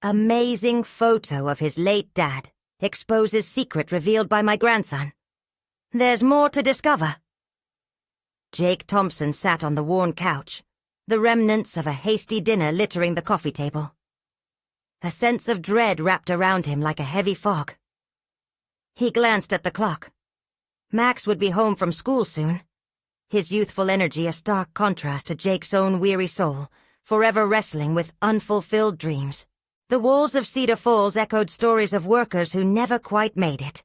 Amazing photo of his late dad exposes secret revealed by my grandson. There's more to discover. Jake Thompson sat on the worn couch, the remnants of a hasty dinner littering the coffee table. A sense of dread wrapped around him like a heavy fog. He glanced at the clock. Max would be home from school soon, his youthful energy a stark contrast to Jake's own weary soul, forever wrestling with unfulfilled dreams. The walls of Cedar Falls echoed stories of workers who never quite made it,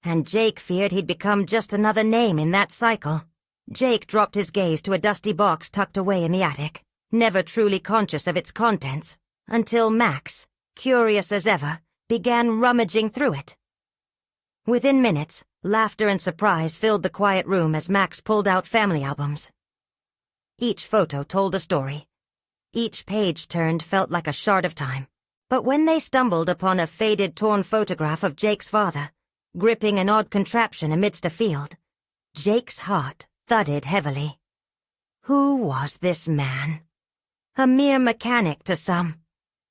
and Jake feared he'd become just another name in that cycle. Jake dropped his gaze to a dusty box tucked away in the attic, never truly conscious of its contents, until Max, curious as ever, began rummaging through it. Within minutes, laughter and surprise filled the quiet room as Max pulled out family albums. Each photo told a story. Each page turned felt like a shard of time. But when they stumbled upon a faded, torn photograph of Jake's father, gripping an odd contraption amidst a field, Jake's heart thudded heavily. Who was this man? A mere mechanic to some,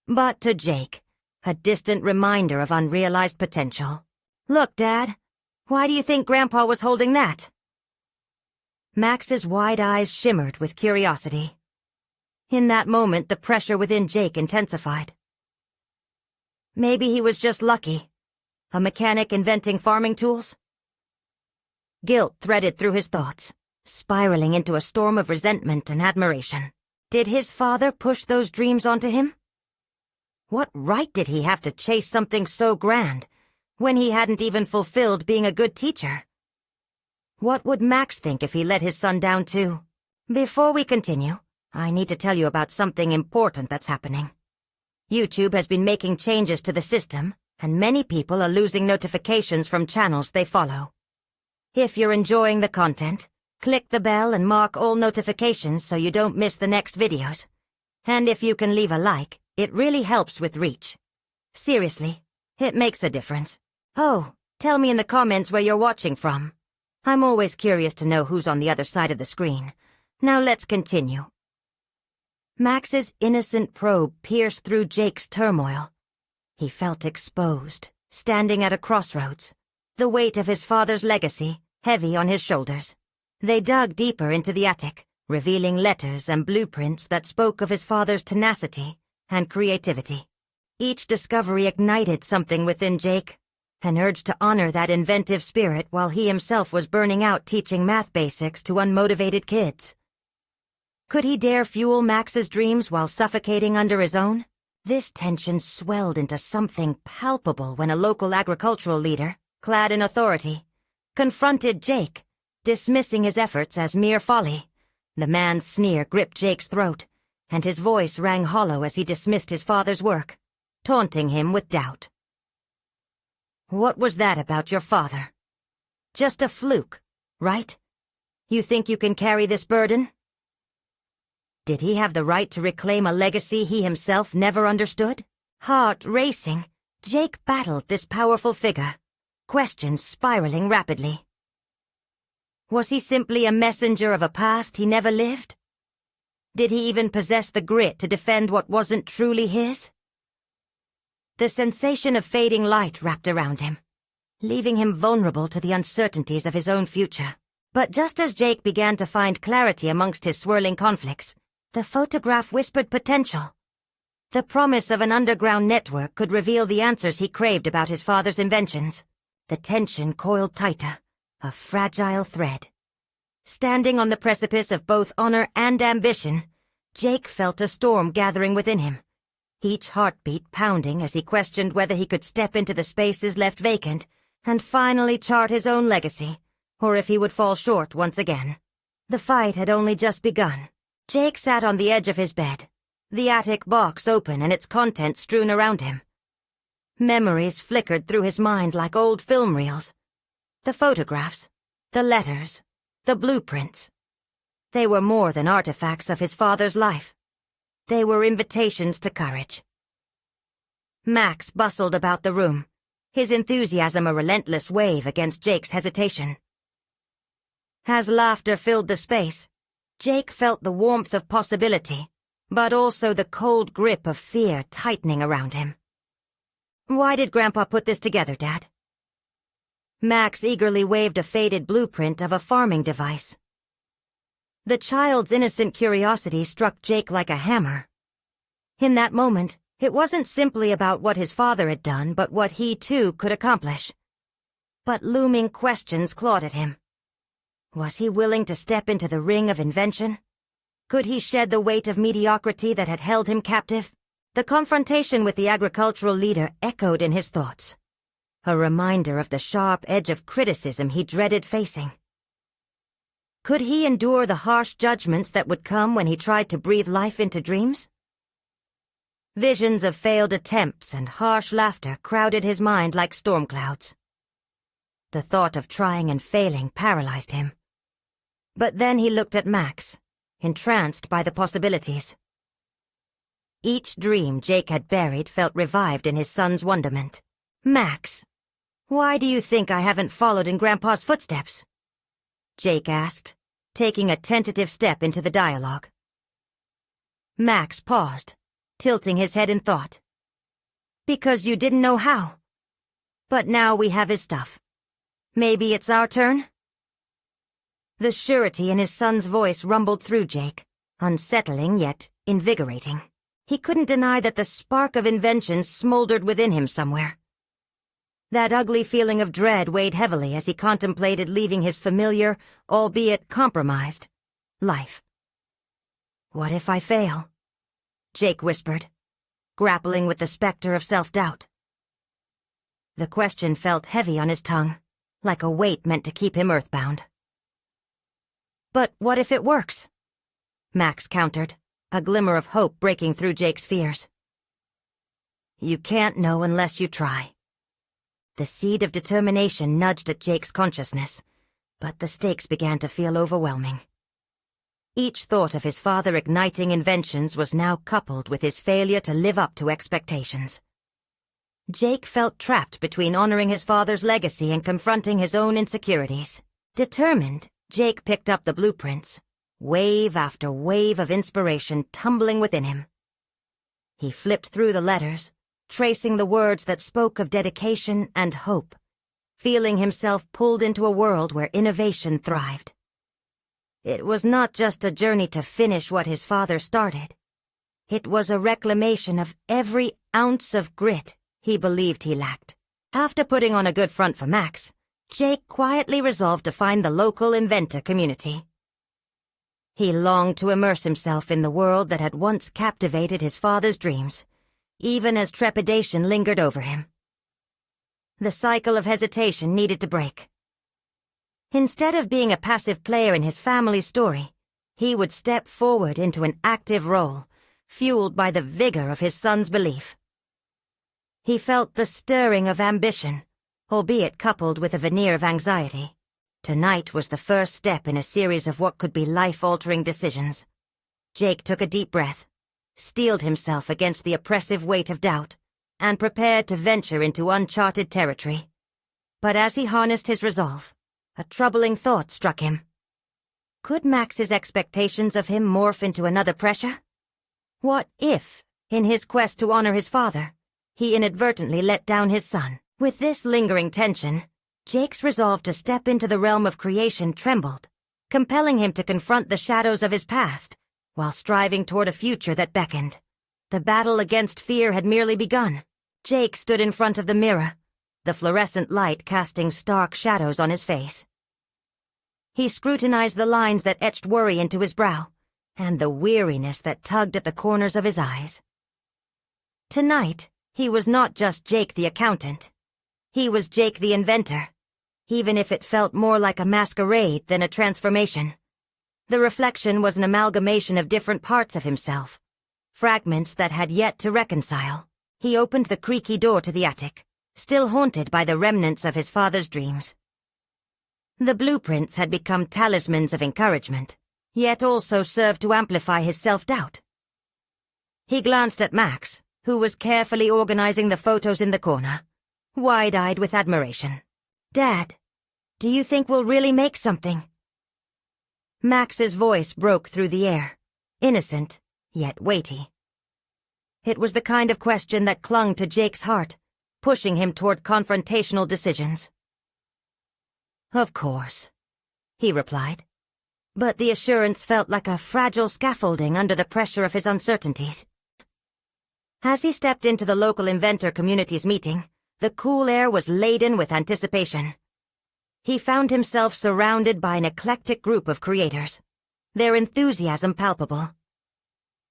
but to Jake, a distant reminder of unrealized potential. Look, Dad, why do you think Grandpa was holding that? Max's wide eyes shimmered with curiosity. In that moment, the pressure within Jake intensified. Maybe he was just lucky. A mechanic inventing farming tools? Guilt threaded through his thoughts, spiraling into a storm of resentment and admiration. Did his father push those dreams onto him? What right did he have to chase something so grand, when he hadn't even fulfilled being a good teacher? What would Max think if he let his son down too? Before we continue, I need to tell you about something important that's happening. YouTube has been making changes to the system, and many people are losing notifications from channels they follow. If you're enjoying the content, click the bell and mark all notifications so you don't miss the next videos. And if you can leave a like, it really helps with reach. Seriously, it makes a difference. Oh, tell me in the comments where you're watching from. I'm always curious to know who's on the other side of the screen. Now let's continue. Max's innocent probe pierced through Jake's turmoil. He felt exposed, standing at a crossroads, the weight of his father's legacy heavy on his shoulders. They dug deeper into the attic, revealing letters and blueprints that spoke of his father's tenacity and creativity. Each discovery ignited something within Jake, an urge to honor that inventive spirit while he himself was burning out teaching math basics to unmotivated kids. Could he dare fuel Max's dreams while suffocating under his own? This tension swelled into something palpable when a local agricultural leader, clad in authority, confronted Jake, dismissing his efforts as mere folly. The man's sneer gripped Jake's throat, and his voice rang hollow as he dismissed his father's work, taunting him with doubt. What was that about your father? Just a fluke, right? You think you can carry this burden? Did he have the right to reclaim a legacy he himself never understood? Heart racing, Jake battled this powerful figure, questions spiraling rapidly. Was he simply a messenger of a past he never lived? Did he even possess the grit to defend what wasn't truly his? The sensation of fading light wrapped around him, leaving him vulnerable to the uncertainties of his own future. But just as Jake began to find clarity amongst his swirling conflicts, the photograph whispered potential. The promise of an underground network could reveal the answers he craved about his father's inventions. The tension coiled tighter, a fragile thread. Standing on the precipice of both honor and ambition, Jake felt a storm gathering within him, each heartbeat pounding as he questioned whether he could step into the spaces left vacant and finally chart his own legacy, or if he would fall short once again. The fight had only just begun. Jake sat on the edge of his bed, the attic box open and its contents strewn around him. Memories flickered through his mind like old film reels. The photographs, the letters, the blueprints. They were more than artifacts of his father's life. They were invitations to courage. Max bustled about the room, his enthusiasm a relentless wave against Jake's hesitation. As laughter filled the space, Jake felt the warmth of possibility, but also the cold grip of fear tightening around him. Why did Grandpa put this together, Dad? Max eagerly waved a faded blueprint of a farming device. The child's innocent curiosity struck Jake like a hammer. In that moment, it wasn't simply about what his father had done, but what he, too, could accomplish. But looming questions clawed at him. Was he willing to step into the ring of invention? Could he shed the weight of mediocrity that had held him captive? The confrontation with the agricultural leader echoed in his thoughts, a reminder of the sharp edge of criticism he dreaded facing. Could he endure the harsh judgments that would come when he tried to breathe life into dreams? Visions of failed attempts and harsh laughter crowded his mind like storm clouds. The thought of trying and failing paralyzed him. But then he looked at Max, entranced by the possibilities. Each dream Jake had buried felt revived in his son's wonderment. "Max, why do you think I haven't followed in Grandpa's footsteps?" Jake asked, taking a tentative step into the dialogue. Max paused, tilting his head in thought. "Because you didn't know how. But now we have his stuff. Maybe it's our turn?" The surety in his son's voice rumbled through Jake, unsettling yet invigorating. He couldn't deny that the spark of invention smoldered within him somewhere. That ugly feeling of dread weighed heavily as he contemplated leaving his familiar, albeit compromised, life. "What if I fail?" Jake whispered, grappling with the specter of self-doubt. The question felt heavy on his tongue, like a weight meant to keep him earthbound. "But what if it works?" Max countered, a glimmer of hope breaking through Jake's fears. "You can't know unless you try." The seed of determination nudged at Jake's consciousness, but the stakes began to feel overwhelming. Each thought of his father igniting inventions was now coupled with his failure to live up to expectations. Jake felt trapped between honoring his father's legacy and confronting his own insecurities. Determined, Jake picked up the blueprints, wave after wave of inspiration tumbling within him. He flipped through the letters, tracing the words that spoke of dedication and hope, feeling himself pulled into a world where innovation thrived. It was not just a journey to finish what his father started. It was a reclamation of every ounce of grit he believed he lacked. After putting on a good front for Max, Jake quietly resolved to find the local inventor community. He longed to immerse himself in the world that had once captivated his father's dreams, even as trepidation lingered over him. The cycle of hesitation needed to break. Instead of being a passive player in his family's story, he would step forward into an active role, fueled by the vigor of his son's belief. He felt the stirring of ambition, albeit coupled with a veneer of anxiety. Tonight was the first step in a series of what could be life-altering decisions. Jake took a deep breath, steeled himself against the oppressive weight of doubt, and prepared to venture into uncharted territory. But as he harnessed his resolve, a troubling thought struck him. Could Max's expectations of him morph into another pressure? What if, in his quest to honor his father, he inadvertently let down his son? With this lingering tension, Jake's resolve to step into the realm of creation trembled, compelling him to confront the shadows of his past, while striving toward a future that beckoned. The battle against fear had merely begun. Jake stood in front of the mirror, the fluorescent light casting stark shadows on his face. He scrutinized the lines that etched worry into his brow, and the weariness that tugged at the corners of his eyes. Tonight, he was not just Jake the accountant. He was Jake the inventor, even if it felt more like a masquerade than a transformation. The reflection was an amalgamation of different parts of himself, fragments that had yet to reconcile. He opened the creaky door to the attic, still haunted by the remnants of his father's dreams. The blueprints had become talismans of encouragement, yet also served to amplify his self-doubt. He glanced at Max, who was carefully organizing the photos in the corner, wide-eyed with admiration. "Dad, do you think we'll really make something?" Max's voice broke through the air, innocent, yet weighty. It was the kind of question that clung to Jake's heart, pushing him toward confrontational decisions. "Of course," he replied, but the assurance felt like a fragile scaffolding under the pressure of his uncertainties. As he stepped into the local inventor community's meeting, the cool air was laden with anticipation. He found himself surrounded by an eclectic group of creators, their enthusiasm palpable.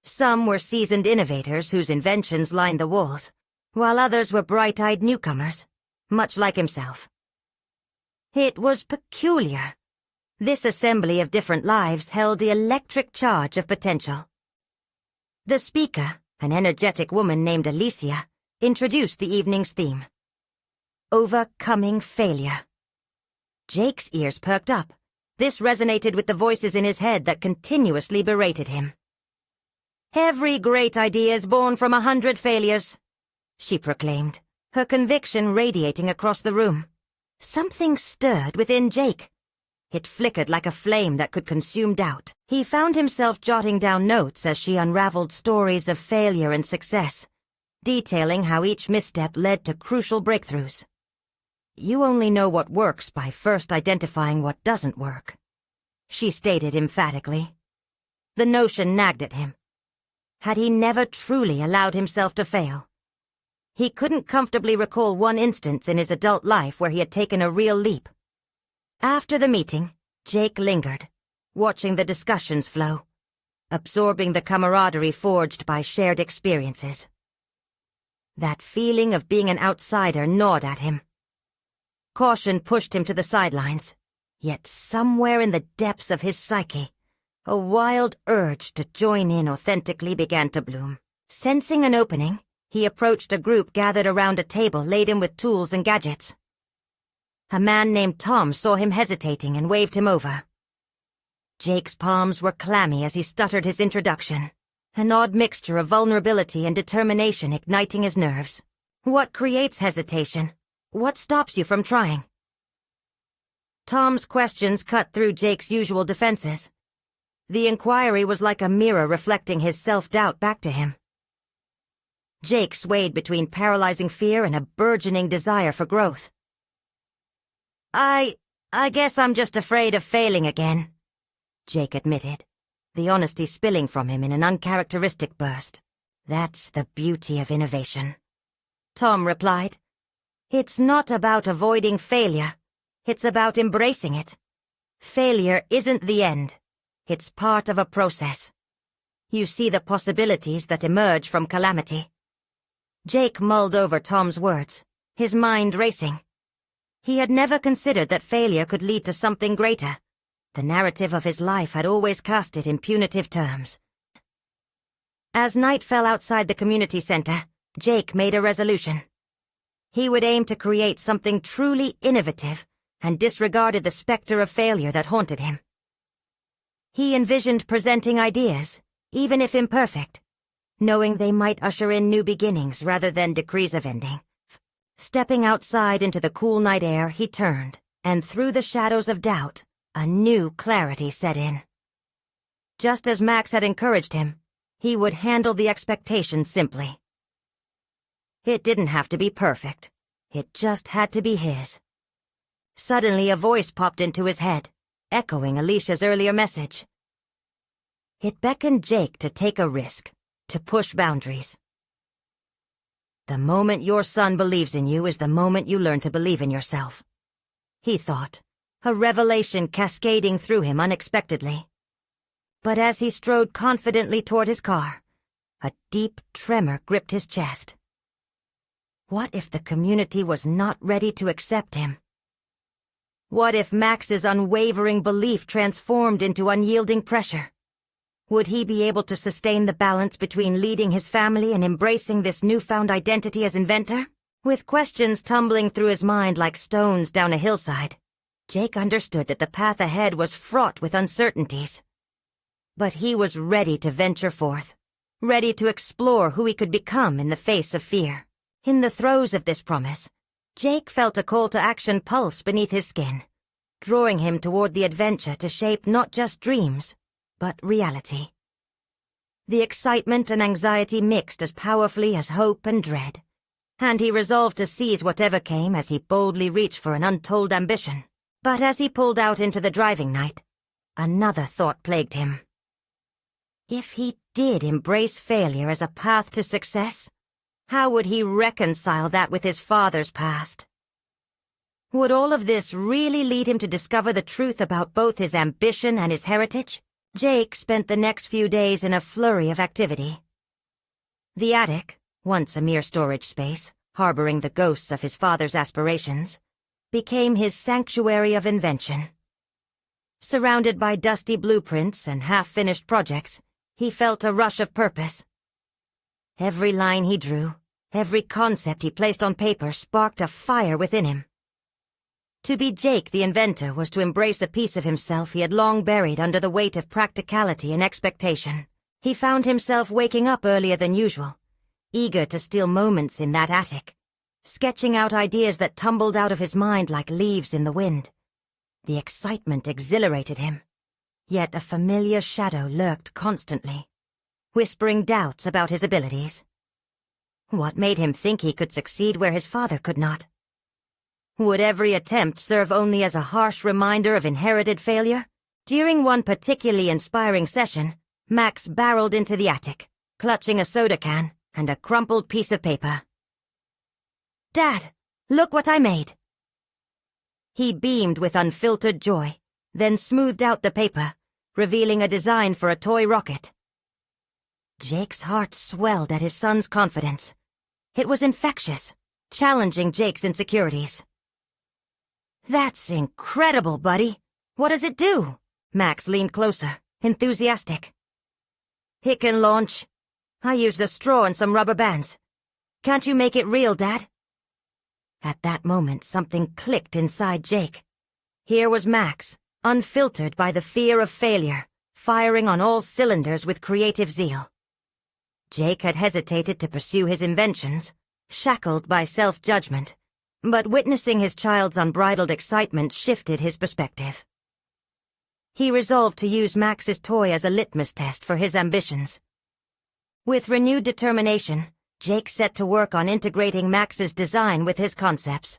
Some were seasoned innovators whose inventions lined the walls, while others were bright-eyed newcomers, much like himself. It was peculiar. This assembly of different lives held the electric charge of potential. The speaker, an energetic woman named Alicia, introduced the evening's theme: overcoming failure. Jake's ears perked up. This resonated with the voices in his head that continuously berated him. "Every great idea is born from 100 failures," she proclaimed, her conviction radiating across the room. Something stirred within Jake. It flickered like a flame that could consume doubt. He found himself jotting down notes as she unraveled stories of failure and success, detailing how each misstep led to crucial breakthroughs. "You only know what works by first identifying what doesn't work," she stated emphatically. The notion nagged at him. Had he never truly allowed himself to fail? He couldn't comfortably recall one instance in his adult life where he had taken a real leap. After the meeting, Jake lingered, watching the discussions flow, absorbing the camaraderie forged by shared experiences. That feeling of being an outsider gnawed at him. Caution pushed him to the sidelines, yet somewhere in the depths of his psyche, a wild urge to join in authentically began to bloom. Sensing an opening, he approached a group gathered around a table laden with tools and gadgets. A man named Tom saw him hesitating and waved him over. Jake's palms were clammy as he stuttered his introduction, an odd mixture of vulnerability and determination igniting his nerves. What creates hesitation? What stops you from trying? Tom's questions cut through Jake's usual defenses. The inquiry was like a mirror reflecting his self-doubt back to him. Jake swayed between paralyzing fear and a burgeoning desire for growth. I guess I'm just afraid of failing again," Jake admitted, the honesty spilling from him in an uncharacteristic burst. "That's the beauty of innovation," Tom replied. "It's not about avoiding failure. It's about embracing it. Failure isn't the end. It's part of a process. You see the possibilities that emerge from calamity." Jake mulled over Tom's words, his mind racing. He had never considered that failure could lead to something greater. The narrative of his life had always cast it in punitive terms. As night fell outside the community center, Jake made a resolution. He would aim to create something truly innovative and disregarded the specter of failure that haunted him. He envisioned presenting ideas, even if imperfect, knowing they might usher in new beginnings rather than decrees of ending. Stepping outside into the cool night air, he turned, and through the shadows of doubt, a new clarity set in. Just as Max had encouraged him, he would handle the expectations simply. It didn't have to be perfect. It just had to be his. Suddenly a voice popped into his head, echoing Alicia's earlier message. It beckoned Jake to take a risk, to push boundaries. "The moment your son believes in you is the moment you learn to believe in yourself," he thought, a revelation cascading through him unexpectedly. But as he strode confidently toward his car, a deep tremor gripped his chest. What if the community was not ready to accept him? What if Max's unwavering belief transformed into unyielding pressure? Would he be able to sustain the balance between leading his family and embracing this newfound identity as inventor? With questions tumbling through his mind like stones down a hillside, Jake understood that the path ahead was fraught with uncertainties. But he was ready to venture forth, ready to explore who he could become in the face of fear. In the throes of this promise, Jake felt a call-to-action pulse beneath his skin, drawing him toward the adventure to shape not just dreams, but reality. The excitement and anxiety mixed as powerfully as hope and dread, and he resolved to seize whatever came as he boldly reached for an untold ambition. But as he pulled out into the driving night, another thought plagued him. If he did embrace failure as a path to success, how would he reconcile that with his father's past? Would all of this really lead him to discover the truth about both his ambition and his heritage? Jake spent the next few days in a flurry of activity. The attic, once a mere storage space, harboring the ghosts of his father's aspirations, became his sanctuary of invention. Surrounded by dusty blueprints and half-finished projects, he felt a rush of purpose. Every line he drew, every concept he placed on paper sparked a fire within him. To be Jake the inventor was to embrace a piece of himself he had long buried under the weight of practicality and expectation. He found himself waking up earlier than usual, eager to steal moments in that attic, sketching out ideas that tumbled out of his mind like leaves in the wind. The excitement exhilarated him, yet a familiar shadow lurked constantly, whispering doubts about his abilities. What made him think he could succeed where his father could not? Would every attempt serve only as a harsh reminder of inherited failure? During one particularly inspiring session, Max barreled into the attic, clutching a soda can and a crumpled piece of paper. "Dad, look what I made!" He beamed with unfiltered joy, then smoothed out the paper, revealing a design for a toy rocket. Jake's heart swelled at his son's confidence. It was infectious, challenging Jake's insecurities. "That's incredible, buddy! What does it do?" Max leaned closer, enthusiastic. "It can launch. I used a straw and some rubber bands. Can't you make it real, Dad?" At that moment, something clicked inside Jake. Here was Max, unfiltered by the fear of failure, firing on all cylinders with creative zeal. Jake had hesitated to pursue his inventions, shackled by self-judgment, but witnessing his child's unbridled excitement shifted his perspective. He resolved to use Max's toy as a litmus test for his ambitions. With renewed determination, Jake set to work on integrating Max's design with his concepts.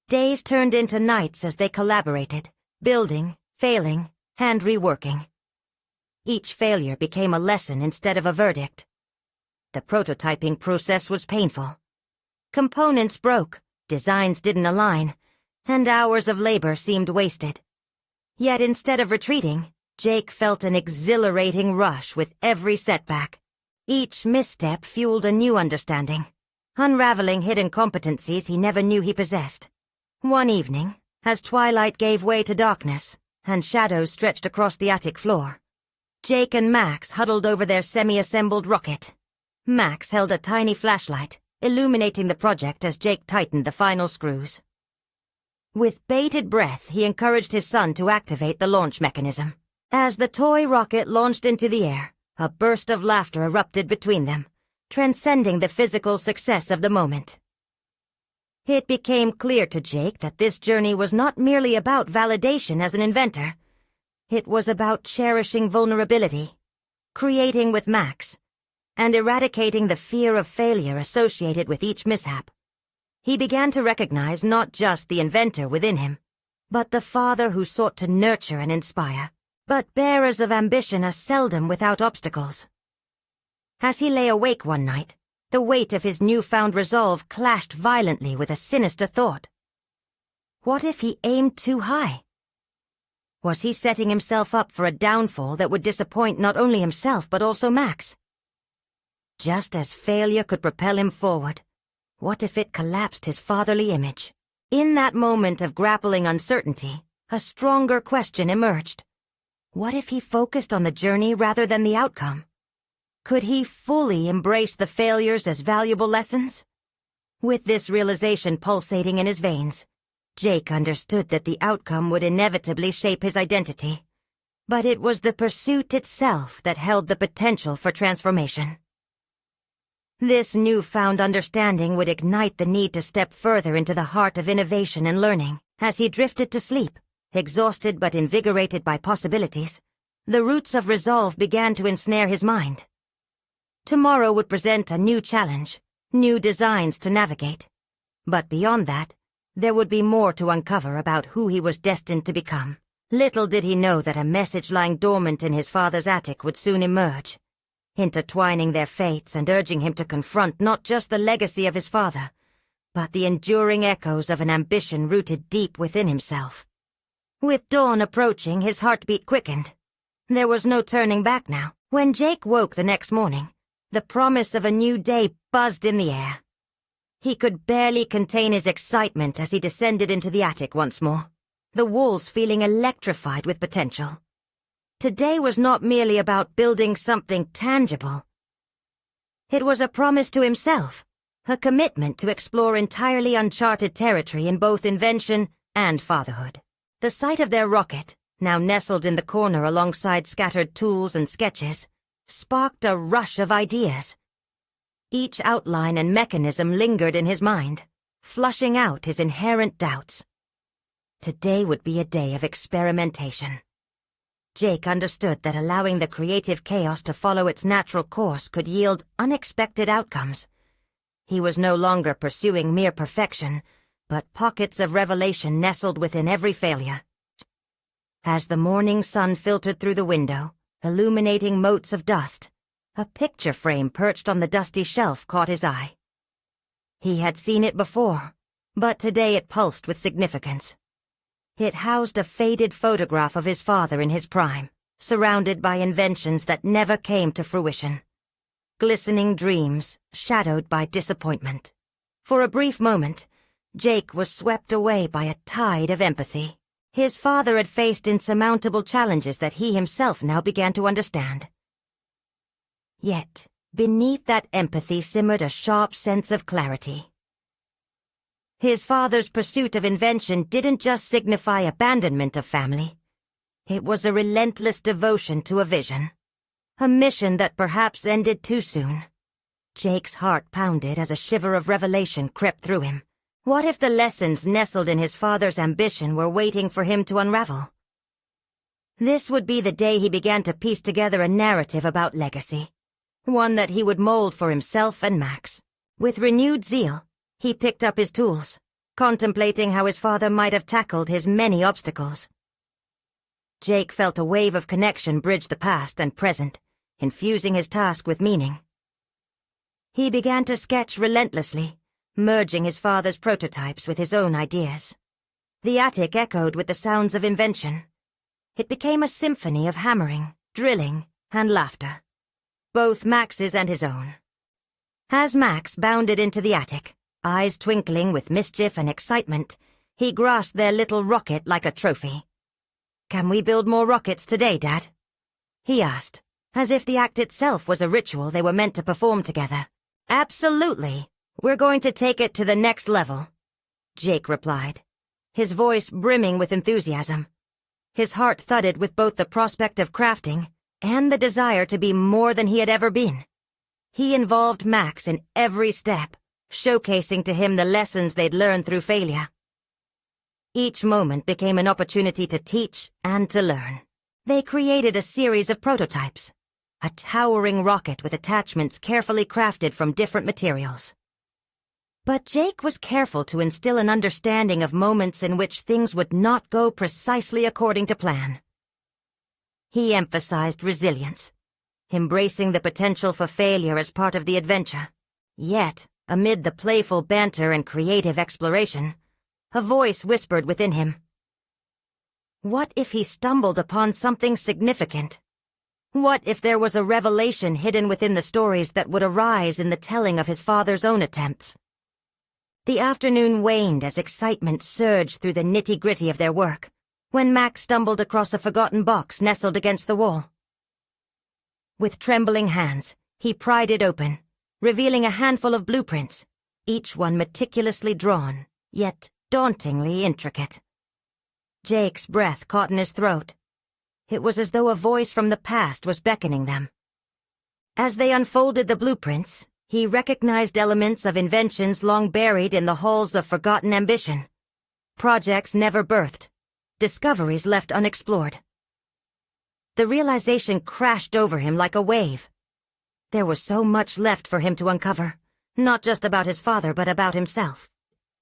Days turned into nights as they collaborated, building, failing, and reworking. Each failure became a lesson instead of a verdict. The prototyping process was painful. Components broke, designs didn't align, and hours of labor seemed wasted. Yet instead of retreating, Jake felt an exhilarating rush with every setback. Each misstep fueled a new understanding, unraveling hidden competencies he never knew he possessed. One evening, as twilight gave way to darkness and shadows stretched across the attic floor, Jake and Max huddled over their semi-assembled rocket. Max held a tiny flashlight, illuminating the project as Jake tightened the final screws. With bated breath, he encouraged his son to activate the launch mechanism. As the toy rocket launched into the air, a burst of laughter erupted between them, transcending the physical success of the moment. It became clear to Jake that this journey was not merely about validation as an inventor. It was about cherishing vulnerability, creating with Max, and eradicating the fear of failure associated with each mishap. He began to recognize not just the inventor within him, but the father who sought to nurture and inspire. But bearers of ambition are seldom without obstacles. As he lay awake one night, the weight of his newfound resolve clashed violently with a sinister thought. What if he aimed too high? Was he setting himself up for a downfall that would disappoint not only himself but also Max? Just as failure could propel him forward, what if it collapsed his fatherly image? In that moment of grappling uncertainty, a stronger question emerged. What if he focused on the journey rather than the outcome? Could he fully embrace the failures as valuable lessons? With this realization pulsating in his veins, Jake understood that the outcome would inevitably shape his identity. But it was the pursuit itself that held the potential for transformation. This newfound understanding would ignite the need to step further into the heart of innovation and learning. As he drifted to sleep, exhausted but invigorated by possibilities, the roots of resolve began to ensnare his mind. Tomorrow would present a new challenge, new designs to navigate. But beyond that, there would be more to uncover about who he was destined to become. Little did he know that a message lying dormant in his father's attic would soon emerge, intertwining their fates and urging him to confront not just the legacy of his father, but the enduring echoes of an ambition rooted deep within himself. With dawn approaching, his heartbeat quickened. There was no turning back now. When Jake woke the next morning, the promise of a new day buzzed in the air. He could barely contain his excitement as he descended into the attic once more, the walls feeling electrified with potential. Today was not merely about building something tangible. It was a promise to himself, a commitment to explore entirely uncharted territory in both invention and fatherhood. The sight of their rocket, now nestled in the corner alongside scattered tools and sketches, sparked a rush of ideas. Each outline and mechanism lingered in his mind, flushing out his inherent doubts. Today would be a day of experimentation. Jake understood that allowing the creative chaos to follow its natural course could yield unexpected outcomes. He was no longer pursuing mere perfection, but pockets of revelation nestled within every failure. As the morning sun filtered through the window, illuminating motes of dust, a picture frame perched on the dusty shelf caught his eye. He had seen it before, but today it pulsed with significance. It housed a faded photograph of his father in his prime, surrounded by inventions that never came to fruition. Glistening dreams, shadowed by disappointment. For a brief moment, Jake was swept away by a tide of empathy. His father had faced insurmountable challenges that he himself now began to understand. Yet, beneath that empathy simmered a sharp sense of clarity. His father's pursuit of invention didn't just signify abandonment of family. It was a relentless devotion to a vision. A mission that perhaps ended too soon. Jake's heart pounded as a shiver of revelation crept through him. What if the lessons nestled in his father's ambition were waiting for him to unravel? This would be the day he began to piece together a narrative about legacy. One that he would mold for himself and Max. With renewed zeal, he picked up his tools, contemplating how his father might have tackled his many obstacles. Jake felt a wave of connection bridge the past and present, infusing his task with meaning. He began to sketch relentlessly, merging his father's prototypes with his own ideas. The attic echoed with the sounds of invention. It became a symphony of hammering, drilling, and laughter. Both Max's and his own. As Max bounded into the attic, eyes twinkling with mischief and excitement, he grasped their little rocket like a trophy. "Can we build more rockets today, Dad?" he asked, as if the act itself was a ritual they were meant to perform together. "Absolutely. We're going to take it to the next level," Jake replied, his voice brimming with enthusiasm. His heart thudded with both the prospect of crafting and the desire to be more than he had ever been. He involved Max in every step, showcasing to him the lessons they'd learned through failure. Each moment became an opportunity to teach and to learn. They created a series of prototypes, a towering rocket with attachments carefully crafted from different materials. But Jake was careful to instill an understanding of moments in which things would not go precisely according to plan. He emphasized resilience, embracing the potential for failure as part of the adventure. Yet, amid the playful banter and creative exploration, a voice whispered within him. What if he stumbled upon something significant? What if there was a revelation hidden within the stories that would arise in the telling of his father's own attempts? The afternoon waned as excitement surged through the nitty-gritty of their work, when Max stumbled across a forgotten box nestled against the wall. With trembling hands, he pried it open, revealing a handful of blueprints, each one meticulously drawn, yet dauntingly intricate. Jake's breath caught in his throat. It was as though a voice from the past was beckoning them. As they unfolded the blueprints, he recognized elements of inventions long buried in the halls of forgotten ambition. Projects never birthed, discoveries left unexplored. The realization crashed over him like a wave. There was so much left for him to uncover, Not just about his father, but about himself.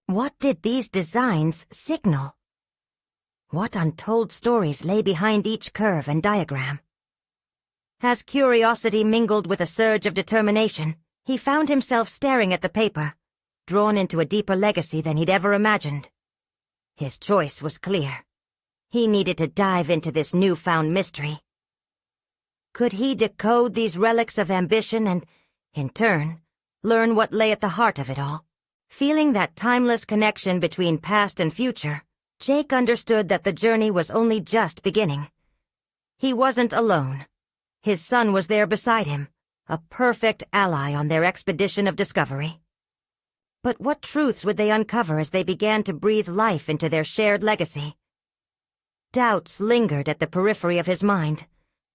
What did these designs signal? What untold stories lay behind each curve and diagram? As curiosity mingled with a surge of determination, he found himself staring at the paper, drawn into a deeper legacy than he'd ever imagined. His choice was clear. He needed to dive into this newfound mystery. Could he decode these relics of ambition and, in turn, learn what lay at the heart of it all? Feeling that timeless connection between past and future, Jake understood that the journey was only just beginning. He wasn't alone. His son was there beside him, a perfect ally on their expedition of discovery. But what truths would they uncover as they began to breathe life into their shared legacy? Doubts lingered at the periphery of his mind,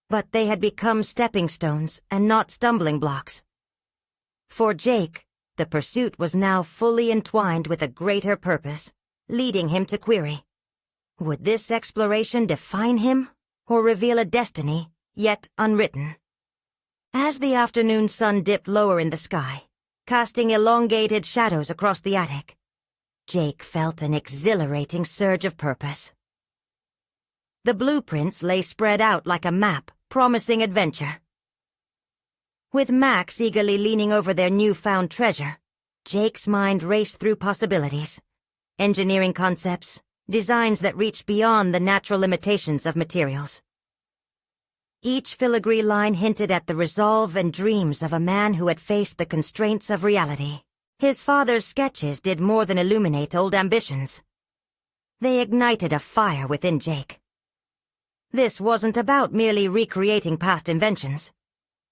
but they had become stepping stones and not stumbling blocks. For Jake, the pursuit was now fully entwined with a greater purpose, leading him to query: would this exploration define him, or reveal a destiny yet unwritten? As the afternoon sun dipped lower in the sky, casting elongated shadows across the attic, Jake felt an exhilarating surge of purpose. The blueprints lay spread out like a map, promising adventure. With Max eagerly leaning over their newfound treasure, Jake's mind raced through possibilities, engineering concepts, designs that reached beyond the natural limitations of materials. Each filigree line hinted at the resolve and dreams of a man who had faced the constraints of reality. His father's sketches did more than illuminate old ambitions. They ignited a fire within Jake. This wasn't about merely recreating past inventions.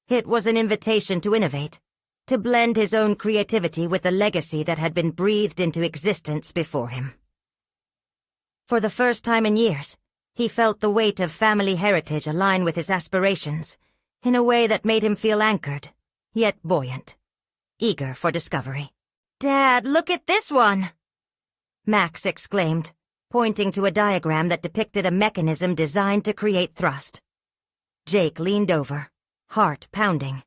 It was an invitation to innovate, to blend his own creativity with the legacy that had been breathed into existence before him. For the first time in years, he felt the weight of family heritage align with his aspirations in a way that made him feel anchored, yet buoyant, eager for discovery. "Dad, look at this one!" Max exclaimed, pointing to a diagram that depicted a mechanism designed to create thrust. Jake leaned over, heart pounding.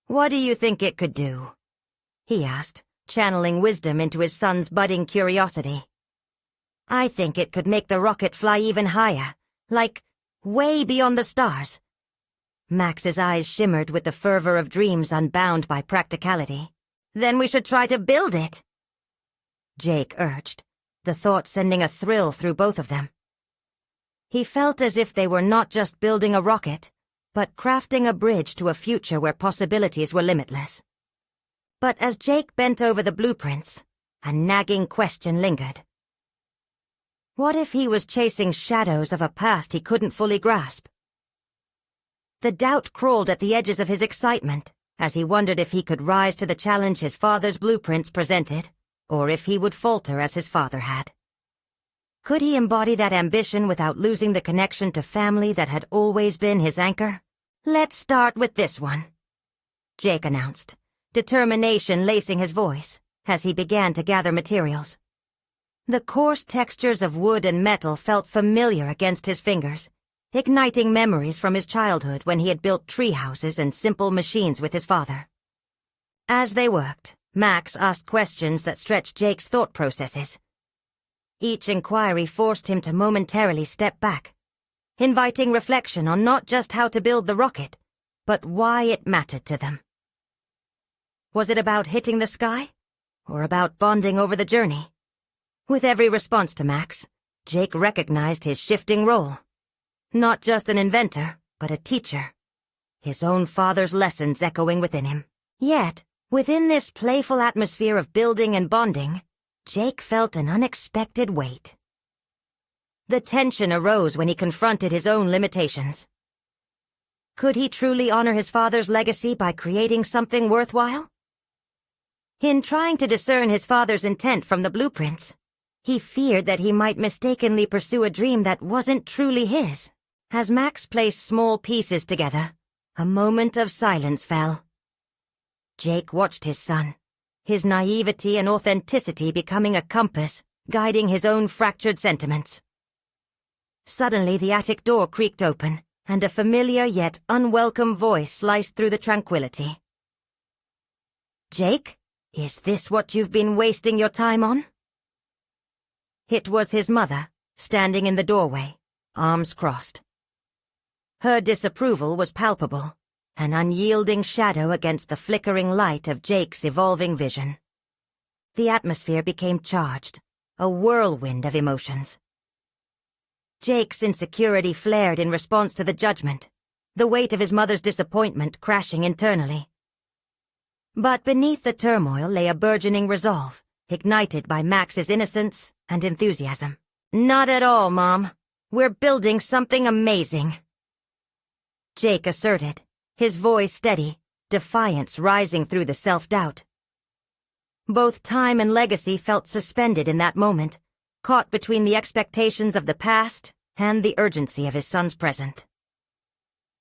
"What do you think it could do?" he asked, channeling wisdom into his son's budding curiosity. "I think it could make the rocket fly even higher, like way beyond the stars." Max's eyes shimmered with the fervor of dreams unbound by practicality. "Then we should try to build it," Jake urged, the thought sending a thrill through both of them. He felt as if they were not just building a rocket, but crafting a bridge to a future where possibilities were limitless. But as Jake bent over the blueprints, a nagging question lingered. What if he was chasing shadows of a past he couldn't fully grasp? The doubt crawled at the edges of his excitement as he wondered if he could rise to the challenge his father's blueprints presented, or if he would falter as his father had. Could he embody that ambition without losing the connection to family that had always been his anchor? "Let's start with this one," Jake announced, determination lacing his voice as he began to gather materials. The coarse textures of wood and metal felt familiar against his fingers, igniting memories from his childhood when he had built tree houses and simple machines with his father. As they worked, Max asked questions that stretched Jake's thought processes. Each inquiry forced him to momentarily step back, inviting reflection on not just how to build the rocket, but why it mattered to them. Was it about hitting the sky, or about bonding over the journey? With every response to Max, Jake recognized his shifting role. Not just an inventor, but a teacher. His own father's lessons echoing within him. Yet, within this playful atmosphere of building and bonding, Jake felt an unexpected weight. The tension arose when he confronted his own limitations. Could he truly honor his father's legacy by creating something worthwhile? In trying to discern his father's intent from the blueprints, he feared that he might mistakenly pursue a dream that wasn't truly his. As Max placed small pieces together, a moment of silence fell. Jake watched his son, his naivety and authenticity becoming a compass, guiding his own fractured sentiments. Suddenly the attic door creaked open, and a familiar yet unwelcome voice sliced through the tranquility. "Jake?" Is this what you've been wasting your time on? It was his mother, standing in the doorway, arms crossed. Her disapproval was palpable, an unyielding shadow against the flickering light of Jake's evolving vision. The atmosphere became charged, a whirlwind of emotions. Jake's insecurity flared in response to the judgment, the weight of his mother's disappointment crashing internally. But beneath the turmoil lay a burgeoning resolve, ignited by Max's innocence and enthusiasm. "Not at all, Mom. We're building something amazing," Jake asserted, his voice steady, defiance rising through the self-doubt. Both time and legacy felt suspended in that moment, caught between the expectations of the past and the urgency of his son's present.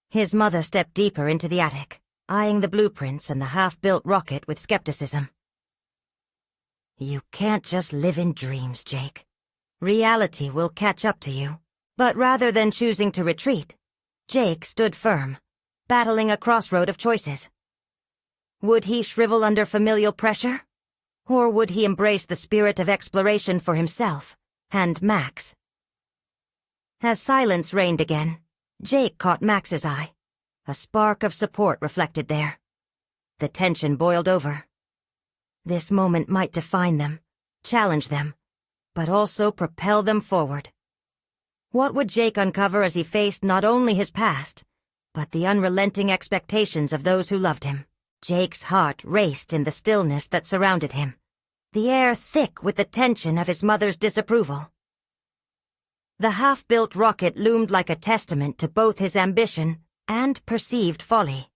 His mother stepped deeper into the attic, eyeing the blueprints and the half-built rocket with skepticism. "You can't just live in dreams, Jake. Reality will catch up to you." But rather than choosing to retreat, Jake stood firm, battling a crossroad of choices. Would he shrivel under familial pressure? Or would he embrace the spirit of exploration for himself and Max? As silence reigned again, Jake caught Max's eye, a spark of support reflected there. The tension boiled over. This moment might define them, challenge them, but also propel them forward. What would Jake uncover as he faced not only his past, but the unrelenting expectations of those who loved him? Jake's heart raced in the stillness that surrounded him, the air thick with the tension of his mother's disapproval. The half-built rocket loomed like a testament to both his ambition and perceived folly.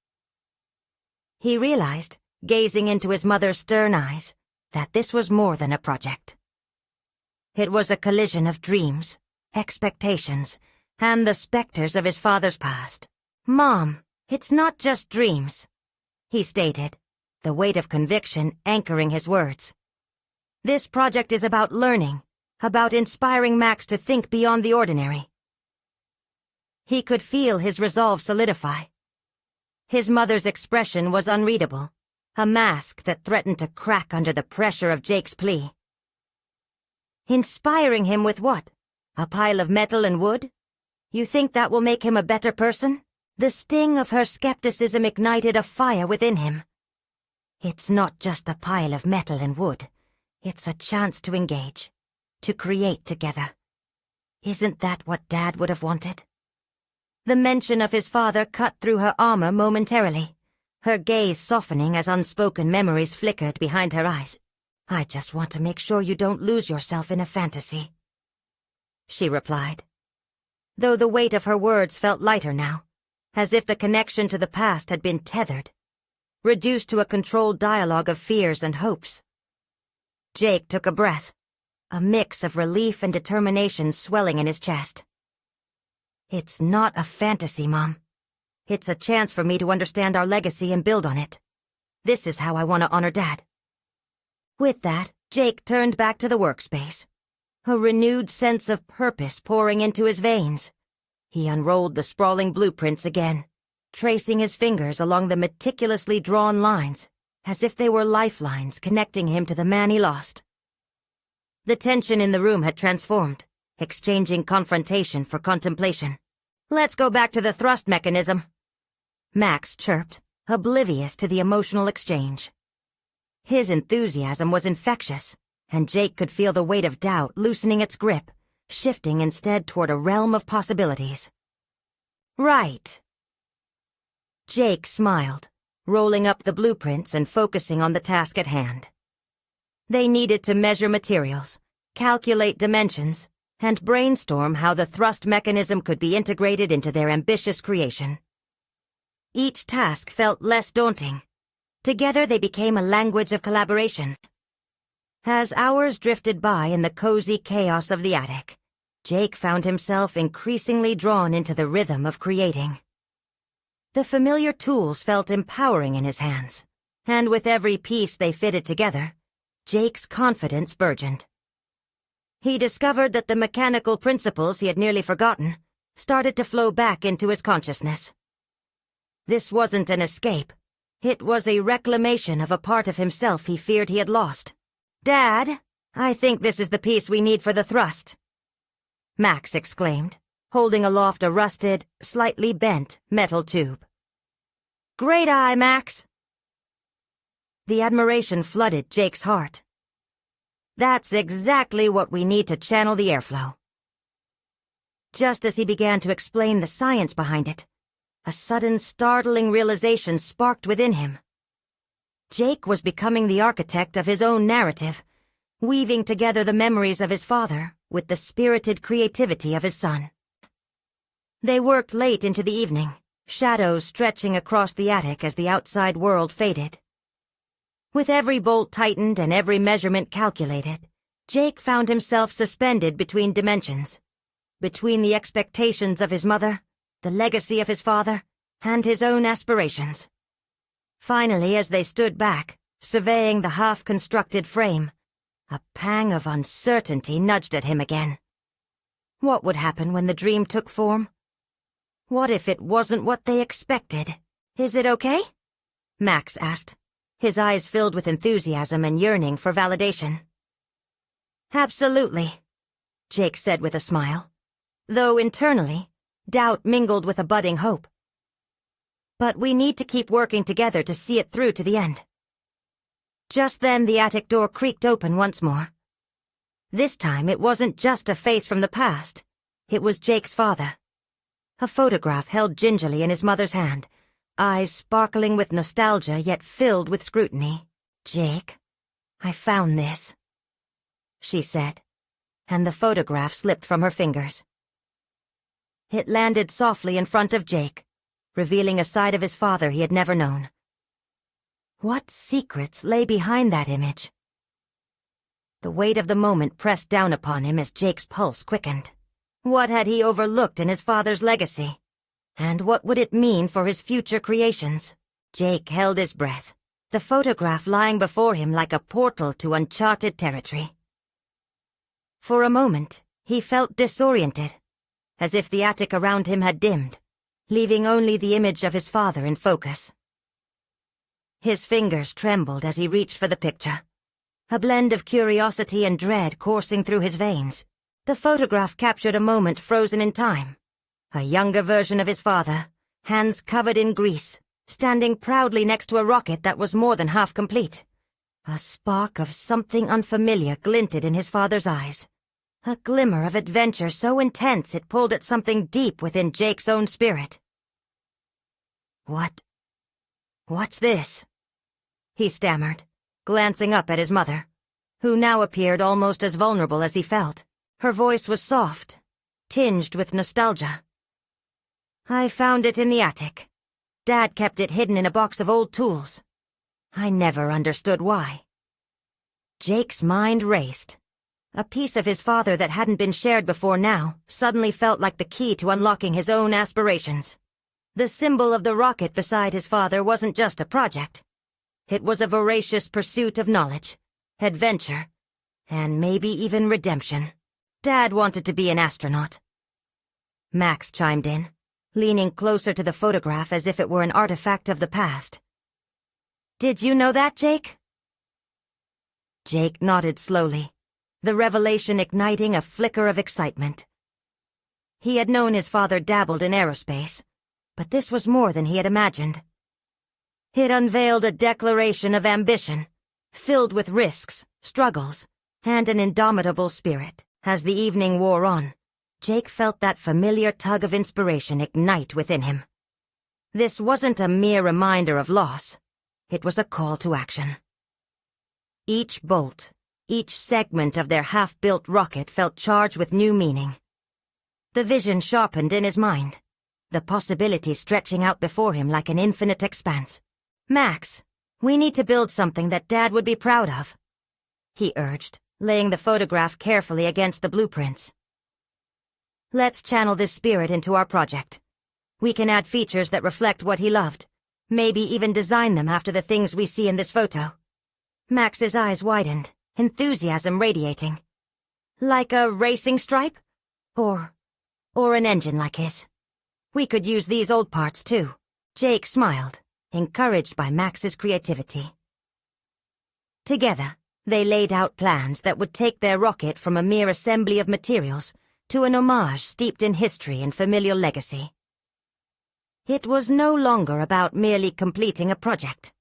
He realized, gazing into his mother's stern eyes, that this was more than a project. It was a collision of dreams, expectations, and the specters of his father's past. "Mom, it's not just dreams," he stated, the weight of conviction anchoring his words. "This project is about learning, about inspiring Max to think beyond the ordinary." He could feel his resolve solidify. His mother's expression was unreadable, a mask that threatened to crack under the pressure of Jake's plea. Inspiring him with what? A pile of metal and wood? You think that will make him a better person? The sting of her skepticism ignited a fire within him. It's not just a pile of metal and wood. It's a chance to engage, to create together. Isn't that what Dad would have wanted? The mention of his father cut through her armor momentarily, her gaze softening as unspoken memories flickered behind her eyes. "I just want to make sure you don't lose yourself in a fantasy," she replied, though the weight of her words felt lighter now, as if the connection to the past had been tethered, reduced to a controlled dialogue of fears and hopes. Jake took a breath, a mix of relief and determination swelling in his chest. "It's not a fantasy, Mom. It's a chance for me to understand our legacy and build on it. This is how I want to honor Dad." With that, Jake turned back to the workspace, a renewed sense of purpose pouring into his veins. He unrolled the sprawling blueprints again, tracing his fingers along the meticulously drawn lines, as if they were lifelines connecting him to the man he lost. The tension in the room had transformed, exchanging confrontation for contemplation. "Let's go back to the thrust mechanism," Max chirped, oblivious to the emotional exchange. His enthusiasm was infectious, and Jake could feel the weight of doubt loosening its grip, shifting instead toward a realm of possibilities. "Right." Jake smiled, rolling up the blueprints and focusing on the task at hand. They needed to measure materials, calculate dimensions, and brainstorm how the thrust mechanism could be integrated into their ambitious creation. Each task felt less daunting. Together they became a language of collaboration. As hours drifted by in the cozy chaos of the attic, Jake found himself increasingly drawn into the rhythm of creating. The familiar tools felt empowering in his hands, and with every piece they fitted together, Jake's confidence burgeoned. He discovered that the mechanical principles he had nearly forgotten started to flow back into his consciousness. This wasn't an escape. It was a reclamation of a part of himself he feared he had lost. "Dad, I think this is the piece we need for the thrust," Max exclaimed, holding aloft a rusted, slightly bent metal tube. "Great eye, Max!" The admiration flooded Jake's heart. "That's exactly what we need to channel the airflow." Just as he began to explain the science behind it, a sudden, startling realization sparked within him. Jake was becoming the architect of his own narrative, weaving together the memories of his father with the spirited creativity of his son. They worked late into the evening, shadows stretching across the attic as the outside world faded. With every bolt tightened and every measurement calculated, Jake found himself suspended between dimensions, between the expectations of his mother, the legacy of his father, and his own aspirations. Finally, as they stood back, surveying the half-constructed frame, a pang of uncertainty nudged at him again. What would happen when the dream took form? What if it wasn't what they expected? "Is it okay?" Max asked, his eyes filled with enthusiasm and yearning for validation. "Absolutely," Jake said with a smile, though internally, doubt mingled with a budding hope. "But we need to keep working together to see it through to the end." Just then the attic door creaked open once more. This time it wasn't just a face from the past. It was Jake's father. A photograph held gingerly in his mother's hand, eyes sparkling with nostalgia yet filled with scrutiny. "Jake, I found this," she said, and the photograph slipped from her fingers. It landed softly in front of Jake, revealing a side of his father he had never known. What secrets lay behind that image? The weight of the moment pressed down upon him as Jake's pulse quickened. What had he overlooked in his father's legacy? And what would it mean for his future creations? Jake held his breath, the photograph lying before him like a portal to uncharted territory. For a moment, he felt disoriented, as if the attic around him had dimmed, leaving only the image of his father in focus. His fingers trembled as he reached for the picture, a blend of curiosity and dread coursing through his veins. The photograph captured a moment frozen in time. A younger version of his father, hands covered in grease, standing proudly next to a rocket that was more than half complete. A spark of something unfamiliar glinted in his father's eyes. A glimmer of adventure so intense it pulled at something deep within Jake's own spirit. What's this?" he stammered, glancing up at his mother, who now appeared almost as vulnerable as he felt. Her voice was soft, tinged with nostalgia. "I found it in the attic. Dad kept it hidden in a box of old tools. I never understood why." Jake's mind raced. A piece of his father that hadn't been shared before now suddenly felt like the key to unlocking his own aspirations. The symbol of the rocket beside his father wasn't just a project. It was a voracious pursuit of knowledge, adventure, and maybe even redemption. Dad wanted to be an astronaut. Max chimed in, leaning closer to the photograph as if it were an artifact of the past. "Did you know that, Jake?" Jake nodded slowly, the revelation igniting a flicker of excitement. He had known his father dabbled in aerospace, but this was more than he had imagined. It unveiled a declaration of ambition, filled with risks, struggles, and an indomitable spirit. As the evening wore on, Jake felt that familiar tug of inspiration ignite within him. This wasn't a mere reminder of loss. It was a call to action. Each bolt, each segment of their half-built rocket felt charged with new meaning. The vision sharpened in his mind, the possibilities stretching out before him like an infinite expanse. "Max, we need to build something that Dad would be proud of," he urged, laying the photograph carefully against the blueprints. "Let's channel this spirit into our project. We can add features that reflect what he loved, maybe even design them after the things we see in this photo." Max's eyes widened, enthusiasm radiating. "Like a racing stripe? Or an engine like his. We could use these old parts too." Jake smiled, encouraged by Max's creativity. Together, they laid out plans that would take their rocket from a mere assembly of materials to an homage steeped in history and familial legacy. It was no longer about merely completing a project.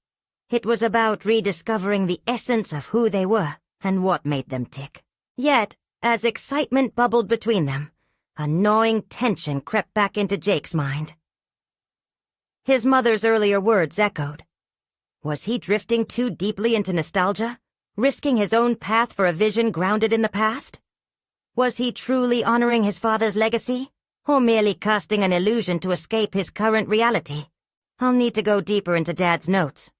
It was about rediscovering the essence of who they were and what made them tick. Yet, as excitement bubbled between them, a gnawing tension crept back into Jake's mind. His mother's earlier words echoed. Was he drifting too deeply into nostalgia, risking his own path for a vision grounded in the past? Was he truly honoring his father's legacy, or merely casting an illusion to escape his current reality? I'll need to go deeper into Dad's notes.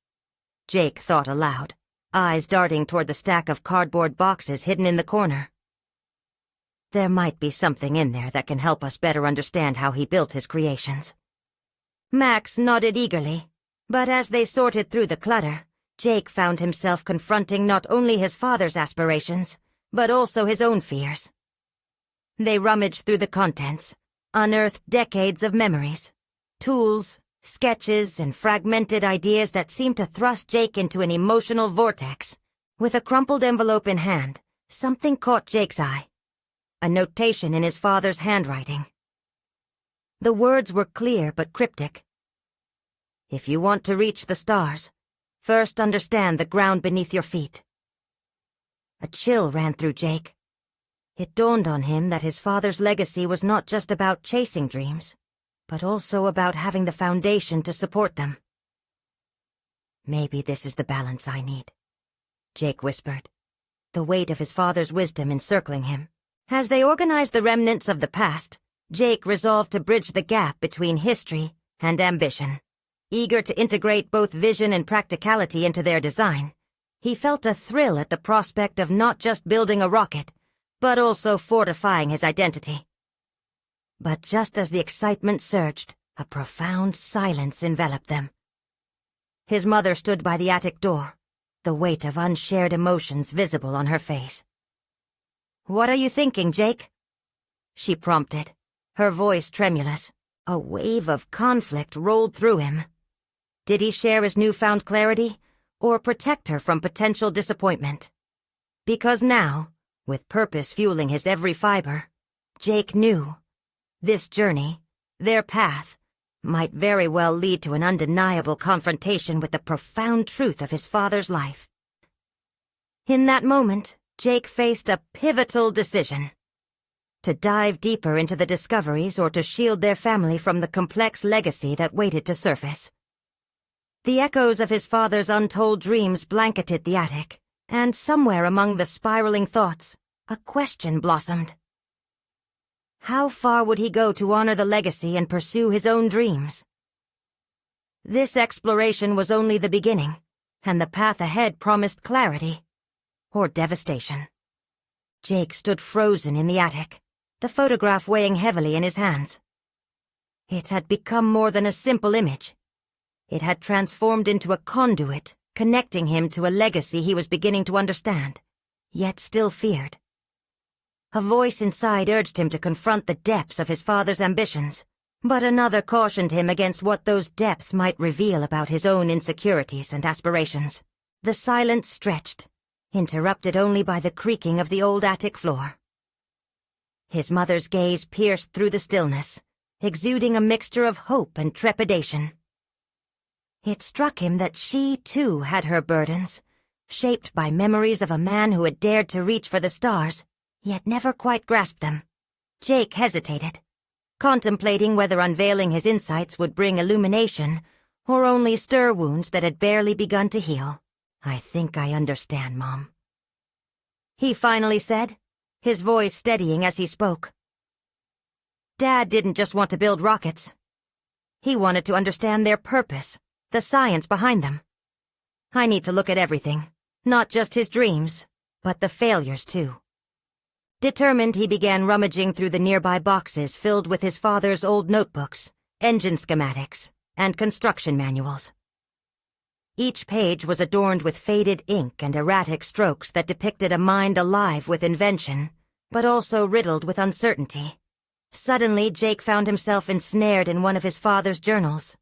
Jake thought aloud, eyes darting toward the stack of cardboard boxes hidden in the corner. There might be something in there that can help us better understand how he built his creations. Max nodded eagerly, but as they sorted through the clutter, Jake found himself confronting not only his father's aspirations, but also his own fears. They rummaged through the contents, unearthed decades of memories, tools, sketches, and fragmented ideas that seemed to thrust Jake into an emotional vortex. With a crumpled envelope in hand, something caught Jake's eye. A notation in his father's handwriting. The words were clear but cryptic. If you want to reach the stars, first understand the ground beneath your feet. A chill ran through Jake. It dawned on him that his father's legacy was not just about chasing dreams, but also about having the foundation to support them. Maybe this is the balance I need, Jake whispered, the weight of his father's wisdom encircling him. As they organized the remnants of the past, Jake resolved to bridge the gap between history and ambition. Eager to integrate both vision and practicality into their design, he felt a thrill at the prospect of not just building a rocket, but also fortifying his identity. But just as the excitement surged, a profound silence enveloped them. His mother stood by the attic door, the weight of unshared emotions visible on her face. "What are you thinking, Jake?" she prompted, her voice tremulous. A wave of conflict rolled through him. Did he share his newfound clarity, or protect her from potential disappointment? Because now, with purpose fueling his every fiber, Jake knew this journey, their path, might very well lead to an undeniable confrontation with the profound truth of his father's life. In that moment, Jake faced a pivotal decision: to dive deeper into the discoveries or to shield their family from the complex legacy that waited to surface. The echoes of his father's untold dreams blanketed the attic, and somewhere among the spiraling thoughts, a question blossomed. How far would he go to honor the legacy and pursue his own dreams? This exploration was only the beginning, and the path ahead promised clarity, or devastation. Jake stood frozen in the attic, the photograph weighing heavily in his hands. It had become more than a simple image. It had transformed into a conduit, connecting him to a legacy he was beginning to understand, yet still feared. A voice inside urged him to confront the depths of his father's ambitions, but another cautioned him against what those depths might reveal about his own insecurities and aspirations. The silence stretched, interrupted only by the creaking of the old attic floor. His mother's gaze pierced through the stillness, exuding a mixture of hope and trepidation. It struck him that she, too, had her burdens, shaped by memories of a man who had dared to reach for the stars, yet never quite grasped them. Jake hesitated, contemplating whether unveiling his insights would bring illumination or only stir wounds that had barely begun to heal. "I think I understand, Mom," he finally said, his voice steadying as he spoke. Dad didn't just want to build rockets. He wanted to understand their purpose, the science behind them. I need to look at everything, not just his dreams, but the failures too. Determined, he began rummaging through the nearby boxes filled with his father's old notebooks, engine schematics, and construction manuals. Each page was adorned with faded ink and erratic strokes that depicted a mind alive with invention, but also riddled with uncertainty. Suddenly, Jake found himself ensnared in one of his father's journals.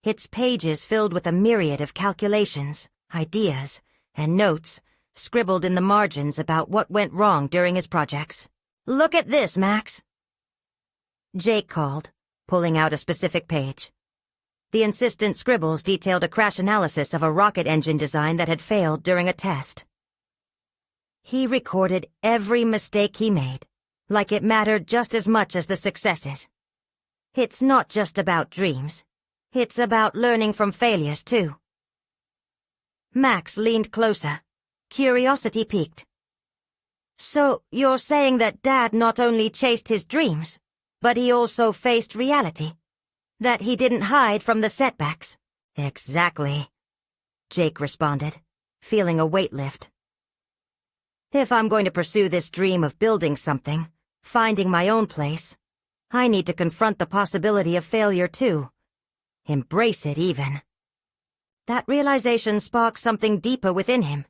its pages filled with a myriad of calculations, ideas, and notes scribbled in the margins about what went wrong during his projects. "Look at this, Max," Jake called, pulling out a specific page. The insistent scribbles detailed a crash analysis of a rocket engine design that had failed during a test. He recorded every mistake he made, like it mattered just as much as the successes. It's not just about dreams. It's about learning from failures, too. Max leaned closer, curiosity piqued. "So you're saying that Dad not only chased his dreams, but he also faced reality? That he didn't hide from the setbacks?" "Exactly," Jake responded, feeling a weight lift. "If I'm going to pursue this dream of building something, finding my own place, I need to confront the possibility of failure too. Embrace it even." That realization sparked something deeper within him.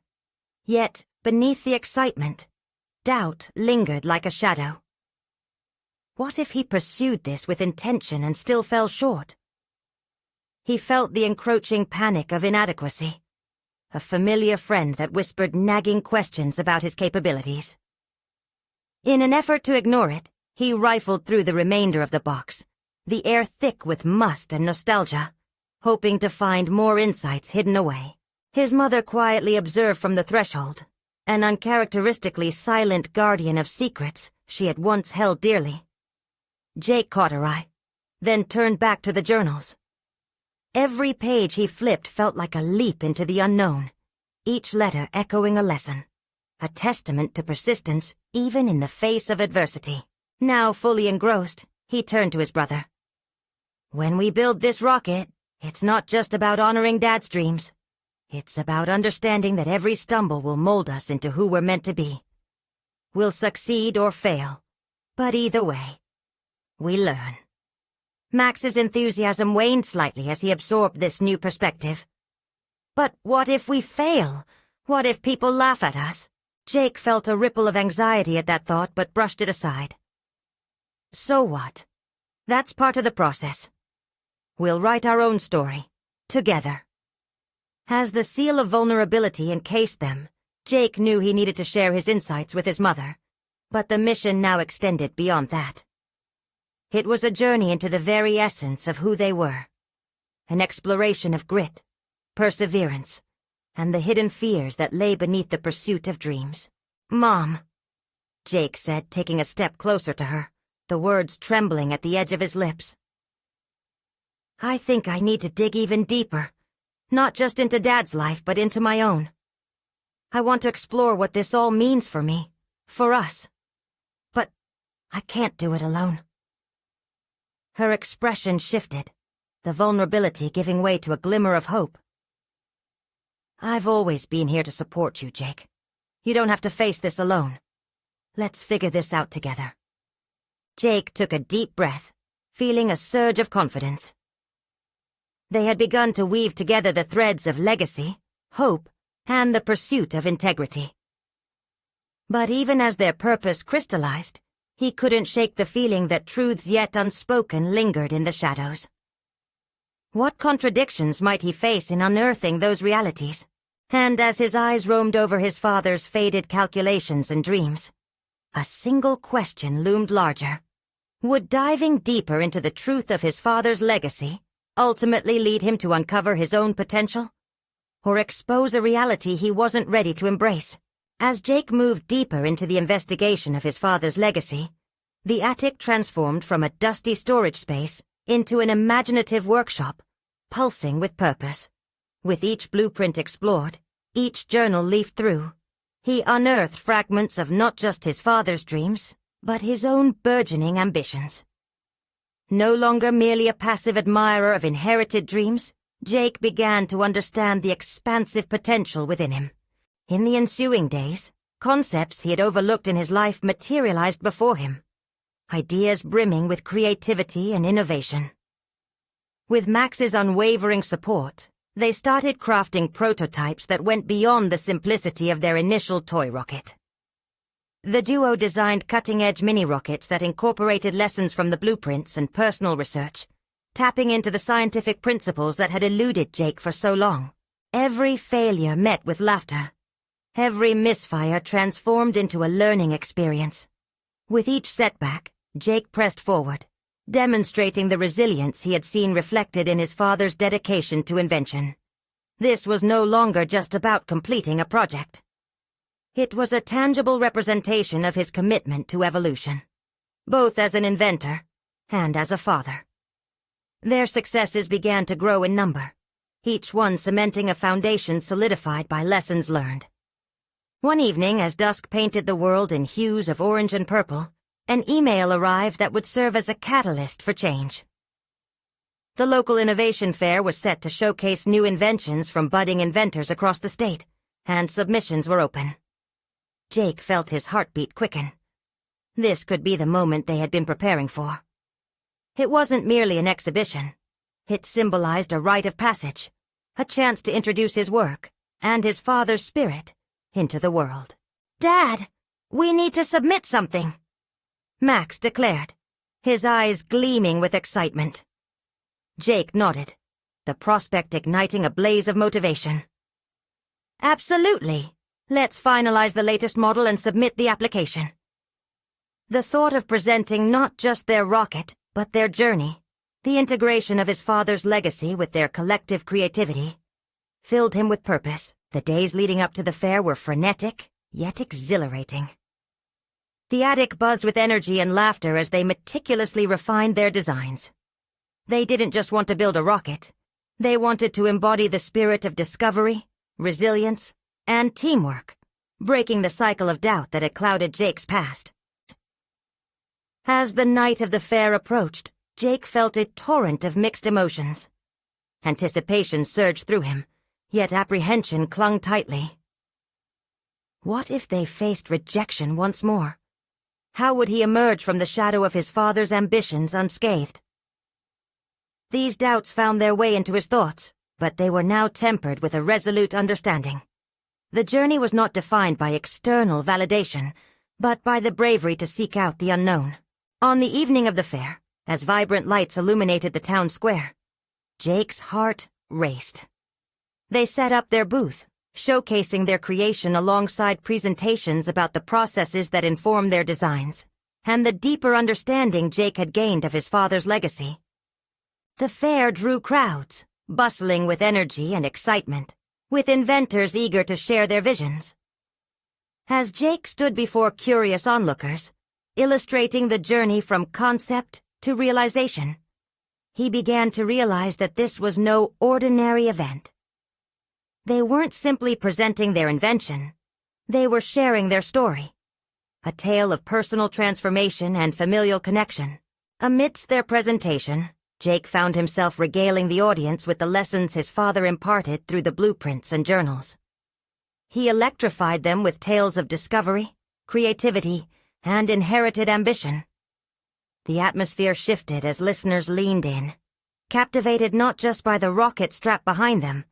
Yet, beneath the excitement, doubt lingered like a shadow. What if he pursued this with intention and still fell short? He felt the encroaching panic of inadequacy, a familiar friend that whispered nagging questions about his capabilities. In an effort to ignore it, he rifled through the remainder of the box, the air thick with must and nostalgia, hoping to find more insights hidden away. His mother quietly observed from the threshold, an uncharacteristically silent guardian of secrets she had once held dearly. Jake caught her eye, then turned back to the journals. Every page he flipped felt like a leap into the unknown, each letter echoing a lesson, a testament to persistence even in the face of adversity. Now fully engrossed, he turned to his brother. "When we build this rocket, it's not just about honoring Dad's dreams. It's about understanding that every stumble will mold us into who we're meant to be. We'll succeed or fail, but either way, we learn." Max's enthusiasm waned slightly as he absorbed this new perspective. "But what if we fail? What if people laugh at us?" Jake felt a ripple of anxiety at that thought but brushed it aside. "So what? That's part of the process. We'll write our own story, together." As the seal of vulnerability encased them, Jake knew he needed to share his insights with his mother, but the mission now extended beyond that. It was a journey into the very essence of who they were, an exploration of grit, perseverance, and the hidden fears that lay beneath the pursuit of dreams. "Mom," Jake said, taking a step closer to her, the words trembling at the edge of his lips. "I think I need to dig even deeper, not just into Dad's life, but into my own. I want to explore what this all means for me, for us. But I can't do it alone." Her expression shifted, the vulnerability giving way to a glimmer of hope. "I've always been here to support you, Jake. You don't have to face this alone. Let's figure this out together." Jake took a deep breath, feeling a surge of confidence. They had begun to weave together the threads of legacy, hope, and the pursuit of integrity. But even as their purpose crystallized, he couldn't shake the feeling that truths yet unspoken lingered in the shadows. What contradictions might he face in unearthing those realities? And as his eyes roamed over his father's faded calculations and dreams, a single question loomed larger. Would diving deeper into the truth of his father's legacy ultimately lead him to uncover his own potential? Or expose a reality he wasn't ready to embrace? As Jake moved deeper into the investigation of his father's legacy, the attic transformed from a dusty storage space into an imaginative workshop, pulsing with purpose. With each blueprint explored, each journal leafed through, he unearthed fragments of not just his father's dreams, but his own burgeoning ambitions. No longer merely a passive admirer of inherited dreams, Jake began to understand the expansive potential within him. In the ensuing days, concepts he had overlooked in his life materialized before him, ideas brimming with creativity and innovation. With Max's unwavering support, they started crafting prototypes that went beyond the simplicity of their initial toy rocket. The duo designed cutting-edge mini-rockets that incorporated lessons from the blueprints and personal research, tapping into the scientific principles that had eluded Jake for so long. Every failure met with laughter. Every misfire transformed into a learning experience. With each setback, Jake pressed forward, demonstrating the resilience he had seen reflected in his father's dedication to invention. This was no longer just about completing a project. It was a tangible representation of his commitment to evolution, both as an inventor and as a father. Their successes began to grow in number, each one cementing a foundation solidified by lessons learned. One evening, as dusk painted the world in hues of orange and purple, an email arrived that would serve as a catalyst for change. The local innovation fair was set to showcase new inventions from budding inventors across the state, and submissions were open. Jake felt his heartbeat quicken. This could be the moment they had been preparing for. It wasn't merely an exhibition. It symbolized a rite of passage, a chance to introduce his work and his father's spirit into the world. "Dad, we need to submit something," Max declared, his eyes gleaming with excitement. Jake nodded, the prospect igniting a blaze of motivation. "Absolutely. Let's finalize the latest model and submit the application." The thought of presenting not just their rocket, but their journey, the integration of his father's legacy with their collective creativity, filled him with purpose. The days leading up to the fair were frenetic, yet exhilarating. The attic buzzed with energy and laughter as they meticulously refined their designs. They didn't just want to build a rocket. They wanted to embody the spirit of discovery, resilience, and teamwork, breaking the cycle of doubt that had clouded Jake's past. As the night of the fair approached, Jake felt a torrent of mixed emotions. Anticipation surged through him, yet apprehension clung tightly. What if they faced rejection once more? How would he emerge from the shadow of his father's ambitions unscathed? These doubts found their way into his thoughts, but they were now tempered with a resolute understanding. The journey was not defined by external validation, but by the bravery to seek out the unknown. On the evening of the fair, as vibrant lights illuminated the town square, Jake's heart raced. They set up their booth, showcasing their creation alongside presentations about the processes that inform their designs, and the deeper understanding Jake had gained of his father's legacy. The fair drew crowds, bustling with energy and excitement, with inventors eager to share their visions. As Jake stood before curious onlookers, illustrating the journey from concept to realization, he began to realize that this was no ordinary event. They weren't simply presenting their invention, they were sharing their story, a tale of personal transformation and familial connection. Amidst their presentation, Jake found himself regaling the audience with the lessons his father imparted through the blueprints and journals. He electrified them with tales of discovery, creativity, and inherited ambition. The atmosphere shifted as listeners leaned in, captivated not just by the rocket strapped behind them,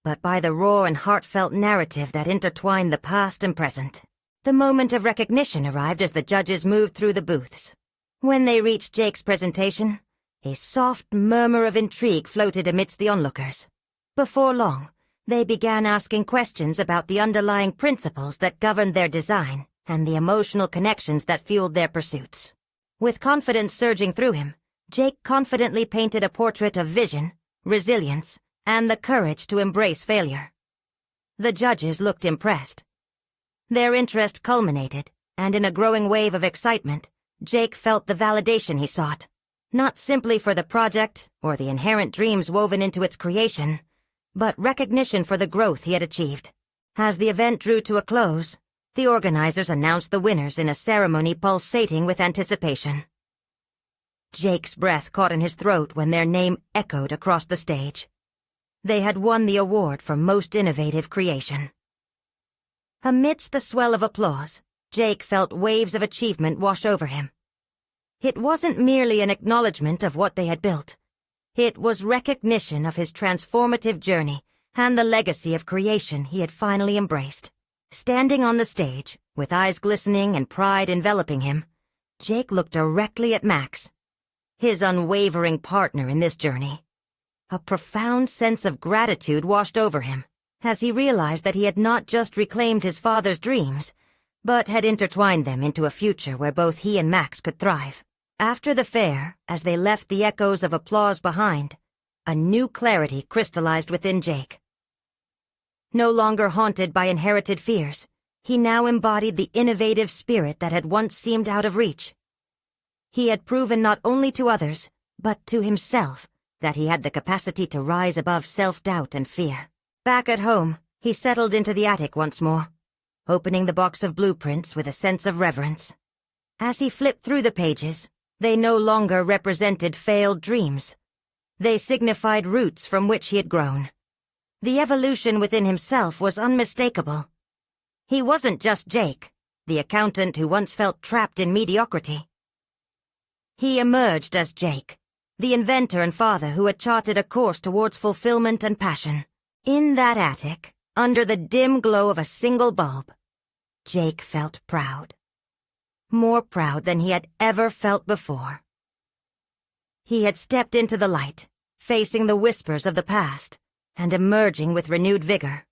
but by the raw and heartfelt narrative that intertwined the past and present. The moment of recognition arrived as the judges moved through the booths. When they reached Jake's presentation, a soft murmur of intrigue floated amidst the onlookers. Before long, they began asking questions about the underlying principles that governed their design and the emotional connections that fueled their pursuits. With confidence surging through him, Jake confidently painted a portrait of vision, resilience, and the courage to embrace failure. The judges looked impressed. Their interest culminated, and in a growing wave of excitement, Jake felt the validation he sought. Not simply for the project or the inherent dreams woven into its creation, but recognition for the growth he had achieved. As the event drew to a close, the organizers announced the winners in a ceremony pulsating with anticipation. Jake's breath caught in his throat when their name echoed across the stage. They had won the award for Most Innovative Creation. Amidst the swell of applause, Jake felt waves of achievement wash over him. It wasn't merely an acknowledgement of what they had built. It was recognition of his transformative journey and the legacy of creation he had finally embraced. Standing on the stage, with eyes glistening and pride enveloping him, Jake looked directly at Max. his unwavering partner in this journey. A profound sense of gratitude washed over him as he realized that he had not just reclaimed his father's dreams, but had intertwined them into a future where both he and Max could thrive. After the fair, as they left the echoes of applause behind, a new clarity crystallized within Jake. No longer haunted by inherited fears, he now embodied the innovative spirit that had once seemed out of reach. He had proven not only to others, but to himself, that he had the capacity to rise above self-doubt and fear. Back at home, he settled into the attic once more, opening the box of blueprints with a sense of reverence. As he flipped through the pages, they no longer represented failed dreams. They signified roots from which he had grown. The evolution within himself was unmistakable. He wasn't just Jake, the accountant who once felt trapped in mediocrity. He emerged as Jake, the inventor and father who had charted a course towards fulfillment and passion. In that attic, under the dim glow of a single bulb, Jake felt proud. More proud than he had ever felt before. He had stepped into the light, facing the whispers of the past, and emerging with renewed vigor.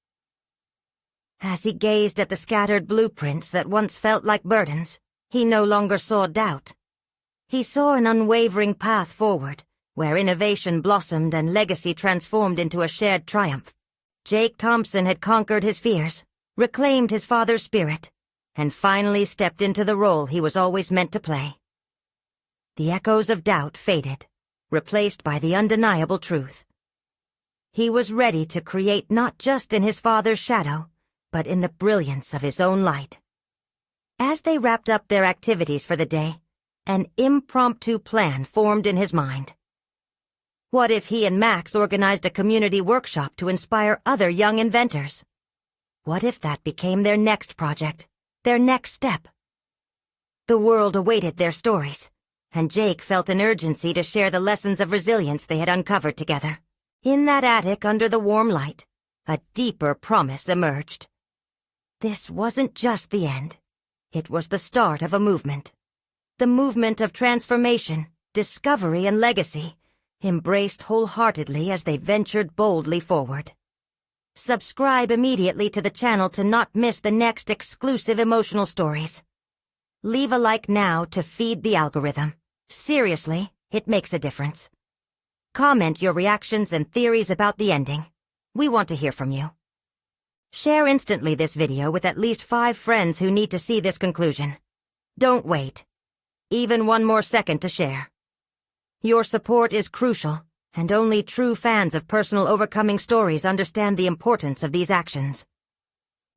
As he gazed at the scattered blueprints that once felt like burdens, he no longer saw doubt. He saw an unwavering path forward, where innovation blossomed and legacy transformed into a shared triumph. Jake Thompson had conquered his fears, reclaimed his father's spirit, and finally stepped into the role he was always meant to play. The echoes of doubt faded, replaced by the undeniable truth. He was ready to create not just in his father's shadow, but in the brilliance of his own light. As they wrapped up their activities for the day, an impromptu plan formed in his mind. What if he and Max organized a community workshop to inspire other young inventors? What if that became their next project, their next step? The world awaited their stories, and Jake felt an urgency to share the lessons of resilience they had uncovered together. In that attic under the warm light, a deeper promise emerged. This wasn't just the end. It was the start of a movement. The movement of transformation, discovery, and legacy, embraced wholeheartedly as they ventured boldly forward. Subscribe immediately to the channel to not miss the next exclusive emotional stories. Leave a like now to feed the algorithm. Seriously, it makes a difference. Comment your reactions and theories about the ending. We want to hear from you. Share instantly this video with at least 5 friends who need to see this conclusion. Don't wait. Even one more second to share. Your support is crucial, and only true fans of personal overcoming stories understand the importance of these actions.